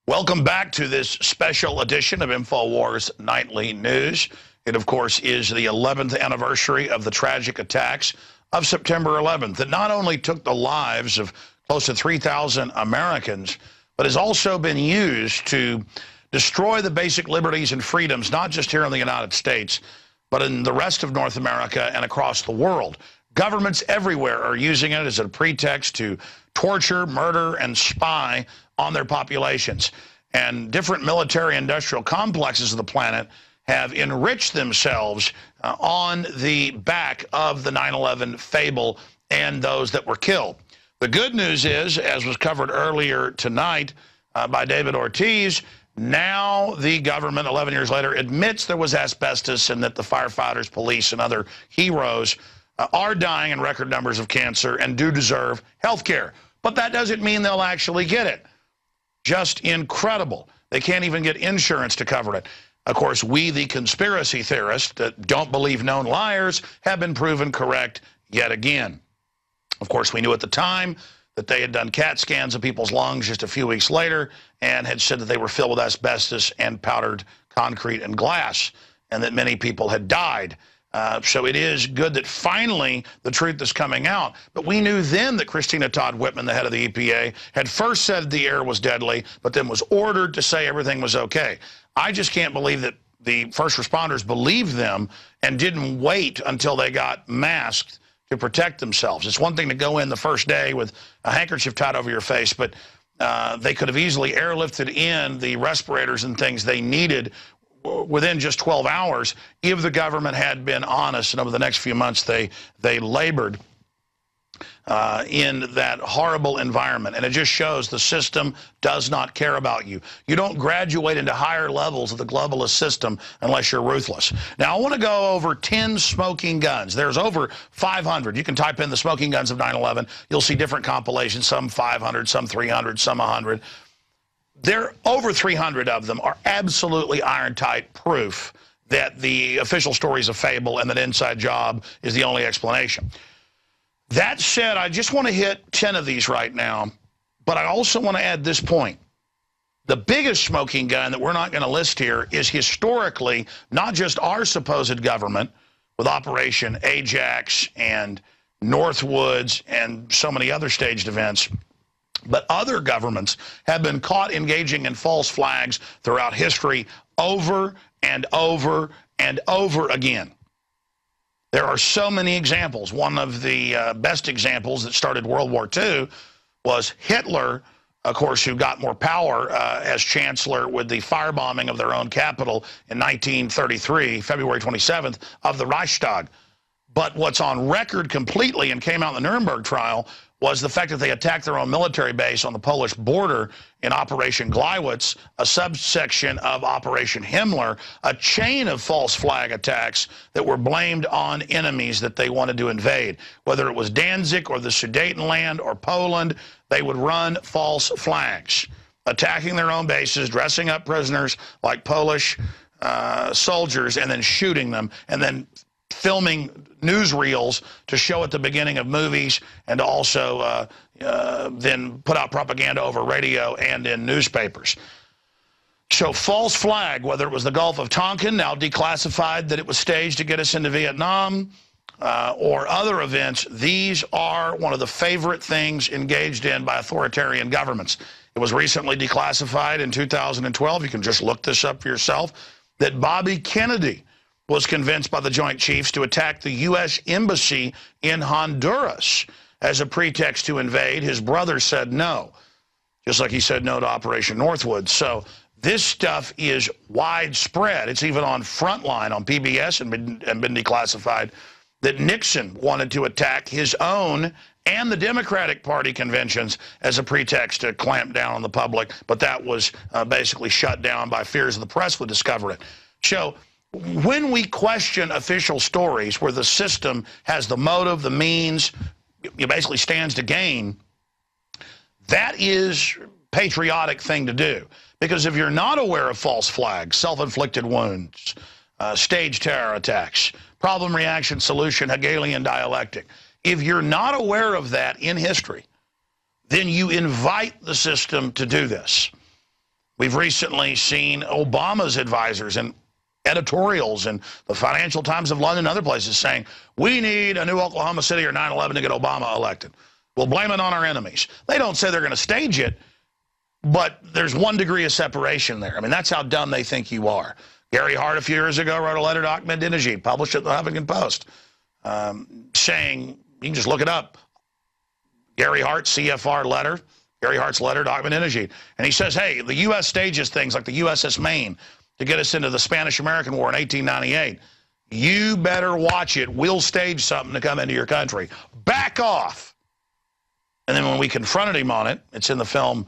Welcome back to this special edition of InfoWars Nightly News. It, of course, is the 11th anniversary of the tragic attacks of September 11th that not only took the lives of close to 3,000 Americans, but has also been used to destroy the basic liberties and freedoms, not just here in the United States, but in the rest of North America and across the world. Governments everywhere are using it as a pretext to torture, murder, and spy on their populations. And different military-industrial complexes of the planet have enriched themselves on the back of the 9/11 fable and those that were killed. The good news is, as was covered earlier tonight by David Ortiz, now the government, 11 years later, admits there was asbestos and that the firefighters, police, and other heroes are dying in record numbers of cancer and do deserve health care. But that doesn't mean they'll actually get it. Just incredible. They can't even get insurance to cover it. Of course, we, the conspiracy theorists that don't believe known liars, have been proven correct yet again. Of course, we knew at the time that they had done CAT scans of people's lungs just a few weeks later and had said that they were filled with asbestos and powdered concrete and glass, and that many people had died. So it is good that finally the truth is coming out. But we knew then that Christina Todd Whitman, the head of the EPA, had first said the air was deadly, but then was ordered to say everything was okay. I just can't believe that the first responders believed them and didn't wait until they got masked to protect themselves. It's one thing to go in the first day with a handkerchief tied over your face, but they could have easily airlifted in the respirators and things they needed within just 12 hours if the government had been honest. And over the next few months, they labored in that horrible environment. And it just shows the system does not care about you. You don't graduate into higher levels of the globalist system unless you're ruthless. Now, I want to go over 10 smoking guns. There's over 500. You can type in the smoking guns of 9/11. You'll see different compilations, some 500, some 300, some 100. There, over 300 of them are absolutely iron-tight proof that the official story is a fable and that inside job is the only explanation. That said, I just want to hit 10 of these right now, but I also want to add this point. The biggest smoking gun that we're not going to list here is historically not just our supposed government with Operation Ajax and Northwoods and so many other staged events, but other governments have been caught engaging in false flags throughout history over and over and over again. There are so many examples. One of the best examples that started World War II was Hitler, of course, who got more power as chancellor with the firebombing of their own capital in 1933, February 27th, of the Reichstag. But what's on record completely and came out in the Nuremberg trial was the fact that they attacked their own military base on the Polish border in Operation Gleiwitz, a subsection of Operation Himmler, a chain of false flag attacks that were blamed on enemies that they wanted to invade. Whether it was Danzig or the Sudetenland or Poland, they would run false flags, attacking their own bases, dressing up prisoners like Polish soldiers, and then shooting them, and then filming newsreels to show at the beginning of movies, and to also then put out propaganda over radio and in newspapers. So false flag, whether it was the Gulf of Tonkin, now declassified that it was staged to get us into Vietnam, or other events, these are one of the favorite things engaged in by authoritarian governments. It was recently declassified in 2012. You can just look this up for yourself, that Bobby Kennedy was convinced by the Joint Chiefs to attack the U.S. Embassy in Honduras as a pretext to invade. His brother said no, just like he said no to Operation Northwoods. So this stuff is widespread. It's even on Frontline on PBS and been declassified, that Nixon wanted to attack his own and the Democratic Party conventions as a pretext to clamp down on the public, but that was basically shut down by fears of the press would discover it. So when we question official stories where the system has the motive, the means, it basically stands to gain, that is a patriotic thing to do. Because if you're not aware of false flags, self-inflicted wounds, staged terror attacks, problem, reaction, solution, Hegelian dialectic, if you're not aware of that in history, then you invite the system to do this. We've recently seen Obama's advisors and editorials in the Financial Times of London and other places saying, we need a new Oklahoma City or 9/11 to get Obama elected. We'll blame it on our enemies. They don't say they're going to stage it, but there's 1 degree of separation there. I mean, that's how dumb they think you are. Gary Hart a few years ago wrote a letter to Ahmadinejad, published it in the Huffington Post, saying, you can just look it up, Gary Hart CFR letter, Gary Hart's letter to Ahmadinejad. And he says, hey, the U.S. stages things like the USS Maine to get us into the Spanish-American War in 1898. You better watch it. We'll stage something to come into your country. Back off. And then when we confronted him on it, it's in the film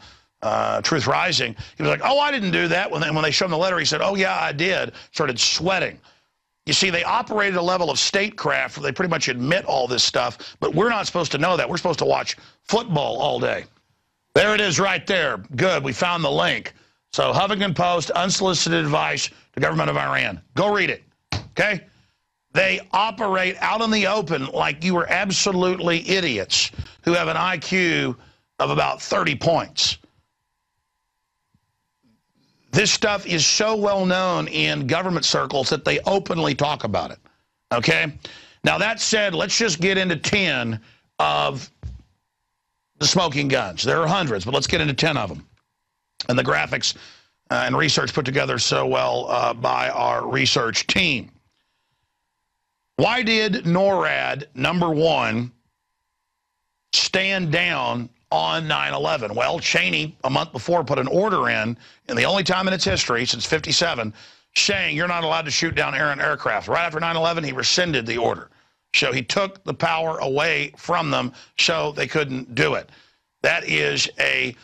Truth Rising, he was like, oh, I didn't do that. When they showed him the letter, he said, oh, yeah, I did. Started sweating. You see, they operate at a level of statecraft where they pretty much admit all this stuff, but we're not supposed to know that. We're supposed to watch football all day. There it is right there. Good, we found the link. So Huffington Post, unsolicited advice to the government of Iran. Go read it, okay? They operate out in the open like you were absolutely idiots who have an IQ of about 30 points. This stuff is so well known in government circles that they openly talk about it, okay? Now, that said, let's just get into 10 of the smoking guns. There are hundreds, but let's get into 10 of them. And the graphics and research put together so well by our research team. Why did NORAD, #1, stand down on 9/11? Well, Cheney, a month before, put an order in the only time in its history, since '57, saying you're not allowed to shoot down errant aircraft. Right after 9/11, he rescinded the order. So he took the power away from them so they couldn't do it. That is a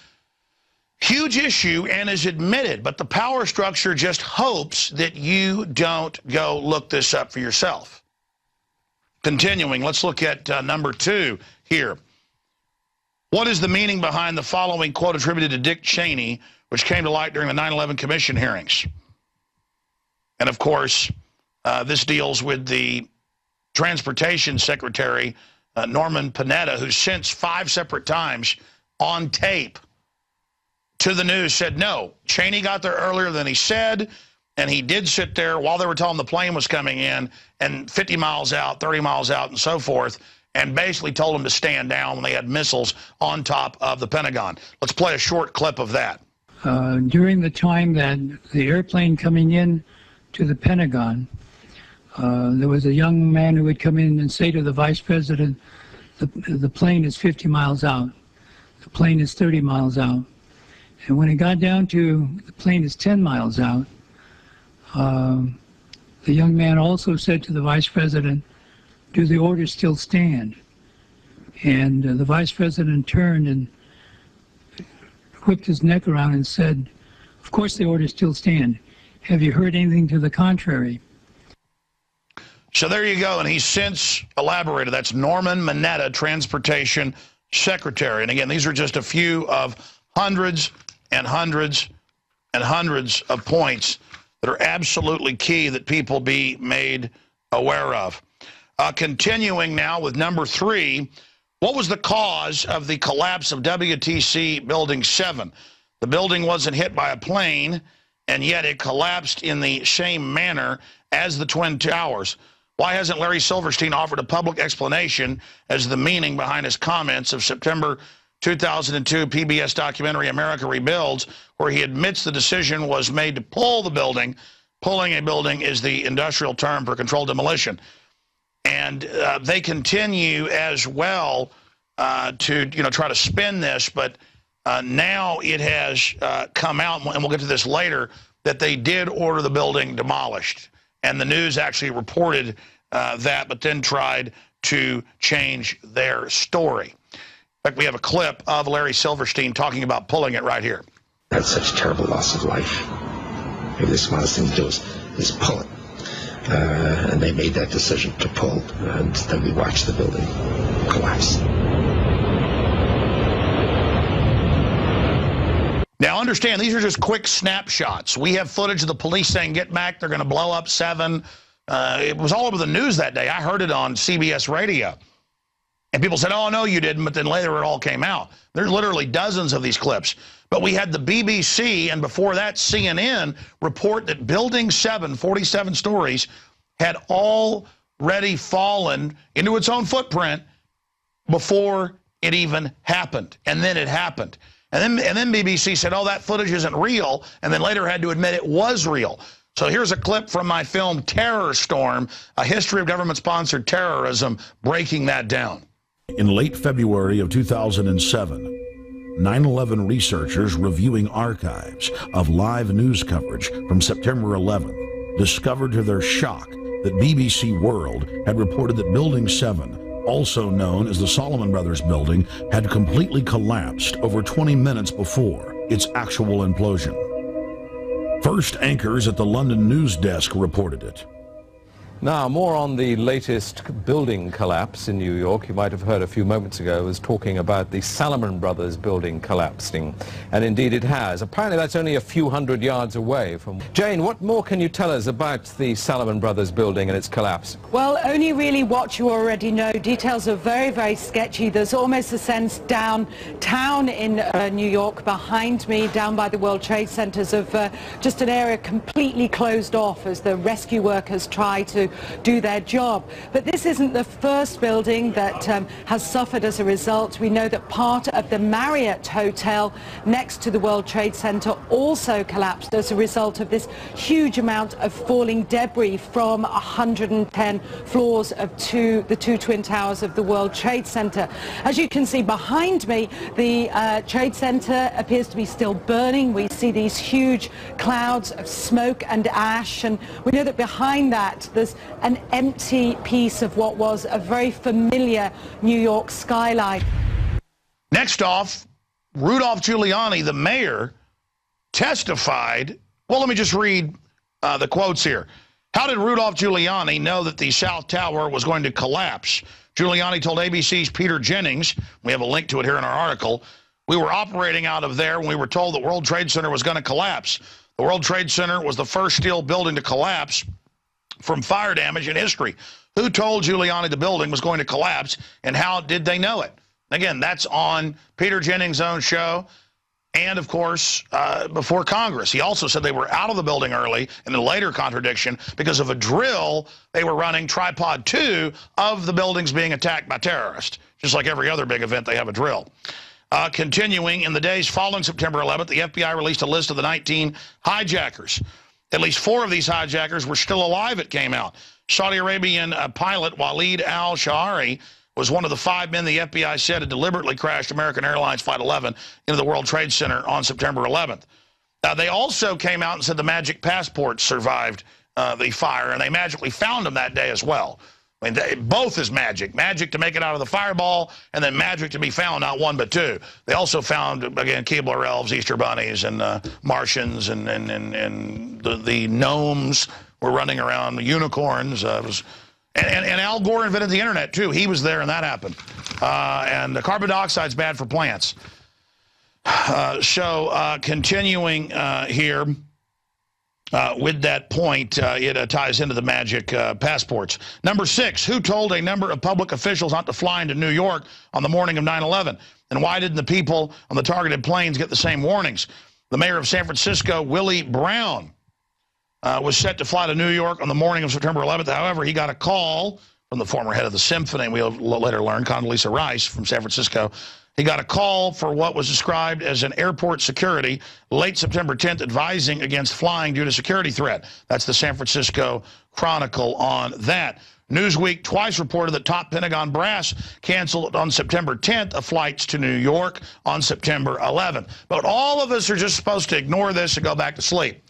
huge issue and is admitted, but the power structure just hopes that you don't go look this up for yourself. Continuing, let's look at #2 here. What is the meaning behind the following quote attributed to Dick Cheney, which came to light during the 9/11 Commission hearings? And, of course, this deals with the Transportation Secretary, Norman Panetta, who since 5 separate times on tape to the news said, no, Cheney got there earlier than he said, and he did sit there while they were telling him the plane was coming in, and 50 miles out, 30 miles out, and so forth, and basically told him to stand down when they had missiles on top of the Pentagon. Let's play a short clip of that. During the time that the airplane coming in to the Pentagon, there was a young man who would come in and say to the vice president, the plane is 50 miles out. The plane is 30 miles out. And when it got down to the plane is 10 miles out, the young man also said to the vice president, do the orders still stand? And the vice president turned and whipped his neck around and said, of course the orders still stand. Have you heard anything to the contrary? So there you go, and he's since elaborated. That's Norman Mineta, Transportation Secretary. And again, these are just a few of hundreds and hundreds and hundreds of points that are absolutely key that people be made aware of. Continuing now with #3, what was the cause of the collapse of WTC Building 7? The building wasn't hit by a plane, and yet it collapsed in the same manner as the Twin Towers. Why hasn't Larry Silverstein offered a public explanation as the meaning behind his comments of September 2002 PBS documentary America Rebuilds, where he admits the decision was made to pull the building? Pulling a building is the industrial term for controlled demolition. And they continue as well to try to spin this, but now it has come out, and we'll get to this later, that they did order the building demolished. And the news actually reported that, but then tried to change their story. In fact, we have a clip of Larry Silverstein talking about pulling it right here. That's such a terrible loss of life. Maybe the smartest thing to do is pull it. And they made that decision to pull, and then we watched the building collapse. Now, understand, these are just quick snapshots. We have footage of the police saying, get back, they're going to blow up 7. It was all over the news that day. I heard it on CBS radio. And people said, oh, no, you didn't, but then later it all came out. There's literally dozens of these clips. But we had the BBC, and before that, CNN, report that Building 7, 47 stories, had already fallen into its own footprint before it even happened. And then it happened. And then BBC said, oh, that footage isn't real, and then later had to admit it was real. So here's a clip from my film Terror Storm, a history of government-sponsored terrorism, breaking that down. In late February of 2007, 9/11 researchers reviewing archives of live news coverage from September 11th discovered to their shock that BBC World had reported that Building 7, also known as the Salomon Brothers building, had completely collapsed over 20 minutes before its actual implosion. First anchors at the London news desk reported it. Now, more on the latest building collapse in New York. You might have heard a few moments ago I was talking about the Salomon Brothers building collapsing. And indeed it has. Apparently that's only a few hundred yards away from... Jane, what more can you tell us about the Salomon Brothers building and its collapse? Well, only really what you already know. Details are very, very sketchy. There's almost a sense downtown in New York behind me, down by the World Trade Centers, of just an area completely closed off as the rescue workers try to do their job. But this isn't the first building that has suffered as a result. We know that part of the Marriott Hotel next to the World Trade Center also collapsed as a result of this huge amount of falling debris from 110 floors of the two twin towers of the World Trade Center. As you can see behind me, the Trade Center appears to be still burning. We see these huge clouds of smoke and ash, and we know that behind that there's an empty piece of what was a very familiar New York skyline. Next off, Rudolph Giuliani, the mayor, testified. Well, let me just read the quotes here. How did Rudolph Giuliani know that the South Tower was going to collapse? Giuliani told ABC's Peter Jennings, we have a link to it here in our article, we were operating out of there when we were told the World Trade Center was going to collapse. The World Trade Center was the first steel building to collapse from fire damage in history. Who told Giuliani the building was going to collapse, and how did they know it? Again, that's on Peter Jennings' own show, and of course, before Congress. He also said they were out of the building early, in a later contradiction, because of a drill they were running, Tripod 2, of the buildings being attacked by terrorists. Just like every other big event, they have a drill. Continuing, in the days following September 11th, the FBI released a list of the 19 hijackers. At least 4 of these hijackers were still alive, it came out. Saudi Arabian pilot Walid al-Shahari was one of the 5 men the FBI said had deliberately crashed American Airlines Flight 11 into the World Trade Center on September 11th. They also came out and said the magic passports survived the fire, and they magically found them that day as well. I mean, both is magic. Magic to make it out of the fireball, and then magic to be found, not 1 but 2. They also found, again, Keebler elves, Easter bunnies, and Martians, and the gnomes were running around, the unicorns. And Al Gore invented the internet, too. He was there, and that happened. And the carbon dioxide's bad for plants. Continuing here. With that point, it ties into the magic passports. Number 6, who told a number of public officials not to fly into New York on the morning of 9/11? And why didn't the people on the targeted planes get the same warnings? The mayor of San Francisco, Willie Brown, was set to fly to New York on the morning of September 11th. However, he got a call from the former head of the Symphony, we'll later learn, Condoleezza Rice from San Francisco. He got a call for what was described as an airport security late September 10th, advising against flying due to security threat. That's the San Francisco Chronicle on that. Newsweek twice reported that top Pentagon brass canceled on September 10th flights to New York on September 11th. But all of us are just supposed to ignore this and go back to sleep.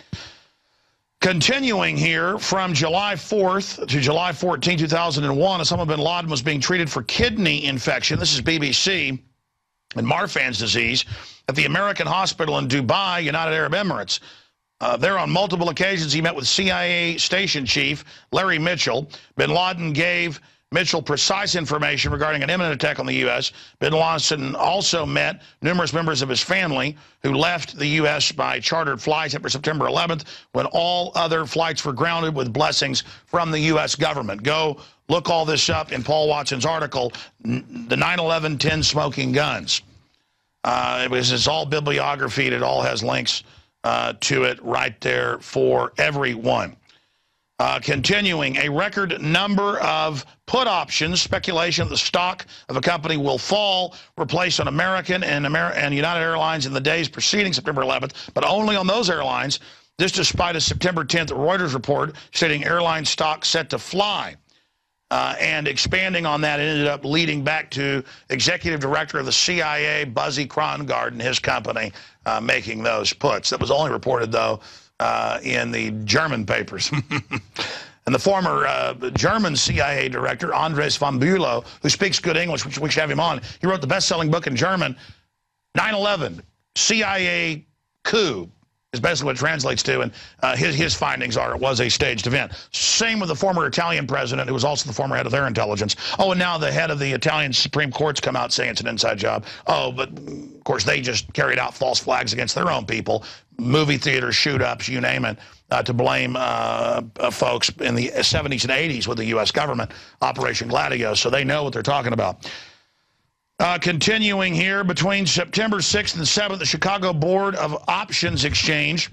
Continuing here, from July 4th to July 14, 2001, Osama bin Laden was being treated for kidney infection. This is BBC. And Marfan's disease at the American hospital in Dubai, United Arab Emirates. There on multiple occasions he met with CIA station chief Larry Mitchell. Bin Laden gave Mitchell precise information regarding an imminent attack on the U.S. Bin Laden also met numerous members of his family who left the U.S. by chartered flights after September 11th, when all other flights were grounded, with blessings from the U.S. government. Go look all this up in Paul Watson's article, The 9/11 10 Smoking Guns. It's all bibliography. It all has links to it right there for everyone. Continuing, a record number of put options, speculation that the stock of a company will fall, were placed on American and United Airlines in the days preceding September 11th, but only on those airlines. This despite a September 10th Reuters report stating airline stock set to fly. And expanding on that, it ended up leading back to executive director of the CIA, Buzzy Krongard, and his company making those puts. That was only reported, though, in the German papers. And the former German CIA director, Andres von Bülow, who speaks good English, which we should have him on, he wrote the best-selling book in German, 9/11, CIA coup, is basically what it translates to, and his findings are it was a staged event. Same with the former Italian president, who was also the former head of their intelligence. Oh, and now the head of the Italian Supreme Court's come out saying it's an inside job. Oh, but of course they just carried out false flags against their own people, movie theaters, shoot-ups, you name it, to blame folks in the 70s and 80s with the U.S. government, Operation Gladio, so they know what they're talking about. Continuing here, between September 6th and 7th, the Chicago Board of Options Exchange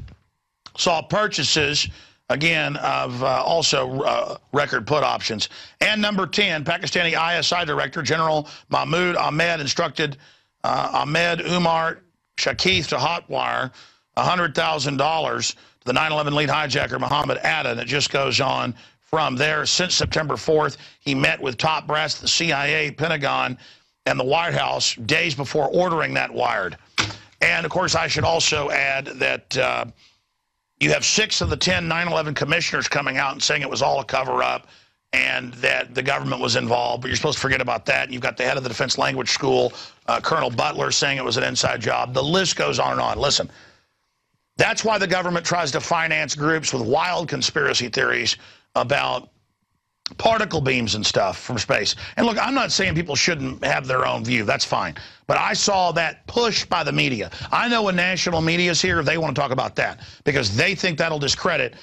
saw purchases, again, of also record put options. And number 10, Pakistani ISI Director General Mahmoud Ahmed instructed Ahmed Umar Shakith to hotwire $100,000 to the 9/11 lead hijacker Mohammed Atta, and it just goes on from there. Since September 4th, he met with top brass at the CIA, Pentagon, and the White House days before ordering that wired. And, of course, I should also add that you have 6 of the 10 9/11 commissioners coming out and saying it was all a cover-up and that the government was involved, but you're supposed to forget about that. You've got the head of the Defense Language School, Colonel Butler, saying it was an inside job. The list goes on and on. Listen, that's why the government tries to finance groups with wild conspiracy theories about particle beams and stuff from space. And look, I'm not saying people shouldn't have their own view. That's fine. But I saw that push by the media. I know when national media is here, they want to talk about that because they think that'll discredit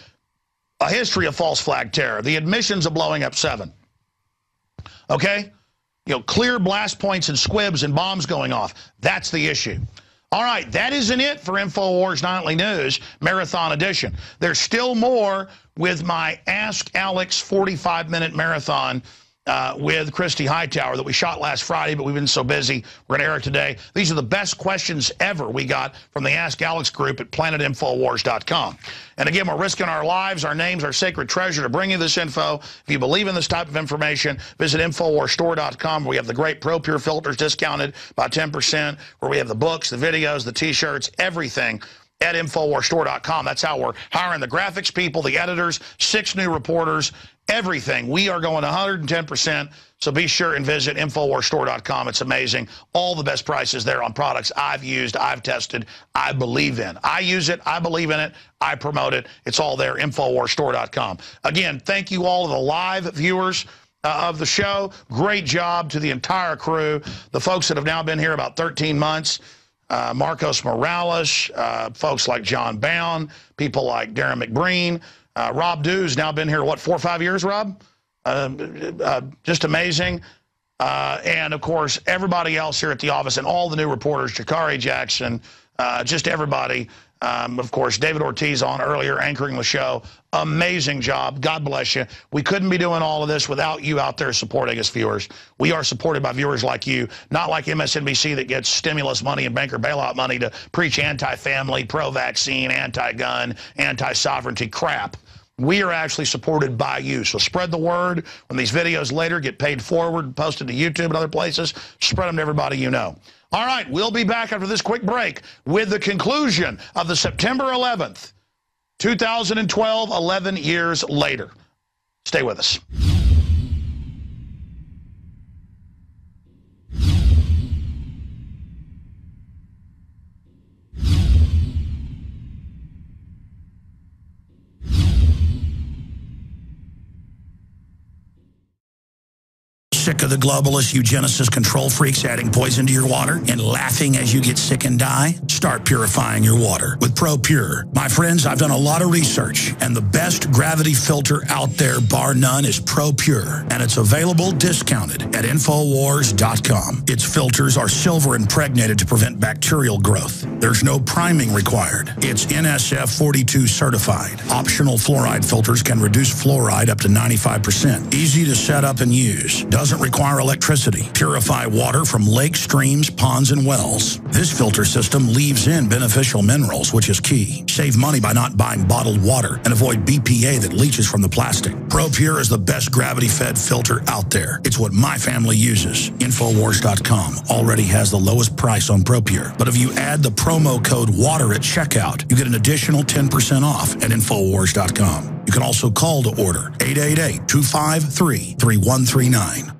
a history of false flag terror, the admissions of blowing up 7. Okay? You know, clear blast points and squibs and bombs going off. That's the issue. All right, that isn't it for InfoWars Nightly News Marathon Edition. There's still more with my Ask Alex 45-minute marathon with Christy Hightower that we shot last Friday, but we've been so busy, we're going to air it today. These are the best questions ever we got from the Ask Alex group at planetinfowars.com. And again, we're risking our lives, our names, our sacred treasure to bring you this info. If you believe in this type of information, visit InfoWarsStore.com, where we have the great Pro Pure filters discounted by 10%, where we have the books, the videos, the T-shirts, everything at InfoWarsStore.com. That's how we're hiring the graphics people, the editors, 6 new reporters, everything. We are going 110%, so be sure and visit InfoWarsStore.com. It's amazing. All the best prices there on products I've used, I've tested, I believe in. I use it, I believe in it, I promote it. It's all there, InfoWarsStore.com. Again, thank you all of the live viewers of the show. Great job to the entire crew, the folks that have now been here about 13 months. Marcos Morales, folks like John Bound, people like Darren McBreen. Rob Dew's now been here, what, 4 or 5 years, Rob? Just amazing. And, of course, everybody else here at the office and all the new reporters, Jakari Jackson, just everybody. Of course, David Ortiz on earlier anchoring the show. Amazing job. God bless you. We couldn't be doing all of this without you out there supporting us, viewers. We are supported by viewers like you, not like MSNBC that gets stimulus money and banker bailout money to preach anti-family, pro-vaccine, anti-gun, anti-sovereignty crap. We are actually supported by you. So spread the word. When these videos later get paid forward, posted to YouTube and other places, spread them to everybody you know. All right, we'll be back after this quick break with the conclusion of the September 11th, 2012, 11 years later. Stay with us. Sick of the globalists, eugenicists, control freaks adding poison to your water and laughing as you get sick and die? Start purifying your water with ProPure. My friends, I've done a lot of research, and the best gravity filter out there, bar none, is ProPure, and it's available discounted at Infowars.com. Its filters are silver impregnated to prevent bacterial growth. There's no priming required. It's NSF 42 certified. Optional fluoride filters can reduce fluoride up to 95%. Easy to set up and use. Doesn't require electricity. Purify water from lakes, streams, ponds, and wells. This filter system leaves in beneficial minerals, which is key. Save money by not buying bottled water and avoid BPA that leaches from the plastic. ProPure is the best gravity-fed filter out there. It's what my family uses. Infowars.com already has the lowest price on ProPure. But if you add the promo code WATER at checkout, you get an additional 10% off at Infowars.com. You can also call to order 888-253-3139.